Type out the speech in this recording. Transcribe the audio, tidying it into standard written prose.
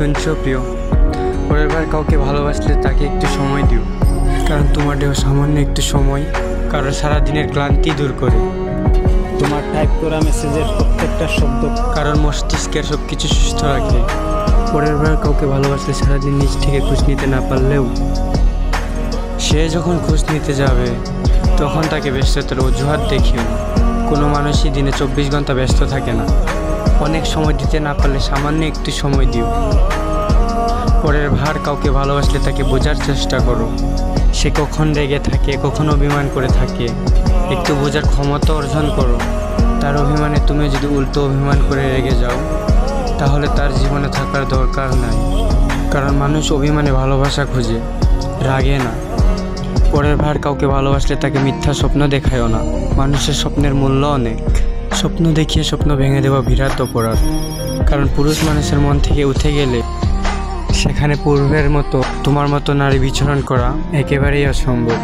শুনছো প্রিয়, পরের বার কাউকে ভালোবাসলে তাকে একটু সময় দিও, কারণ তোমার দেহ সামান্য একটু সময় কারণ সারাদিনের ক্লান্তি দূর করে। তোমার টাইপ করা মেসেজের প্রত্যেকটা শব্দ কারণ মস্তিষ্কের সব কিছু সুস্থ রাখে। পরের বার কাউকে ভালোবাসলে সারাদিন নিজ থেকে খোঁজ নিতে না পারলেও সে যখন খোঁজ নিতে যাবে তখন তাকে ব্যস্ততার অজুহাত দেখিও। কোনো মানুষই দিনে 24 ঘন্টা ব্যস্ত থাকে না। অনেক সময় দিতে না পারলে সামান্য একটু সময় দিও। পরের বার কাউকে ভালোবাসলে তাকে বোঝার চেষ্টা করো। সে কখন রেগে থাকে, কখন অভিমান করে থাকে, একটু বোঝার ক্ষমতা অর্জন করো। তার অভিমানে তুমি যদি উল্টো অভিমান করে রেগে যাও তাহলে তার জীবনে থাকার দরকার নাই। কারণ মানুষ অভিমানে ভালোবাসা খুঁজে, রাগে না। পরের বার কাউকে ভালোবাসলে তাকে মিথ্যা স্বপ্ন দেখায়ও না। মানুষের স্বপ্নের মূল্য অনেক। স্বপ্ন দেখিয়ে স্বপ্ন ভেঙে দেওয়া বিরাট অপরাধ। কারণ পুরুষ মানুষের মন থেকে উঠে গেলে সেখানে পূর্বের মতো তোমার মতো নারী বিচরণ করা একেবারেই অসম্ভব।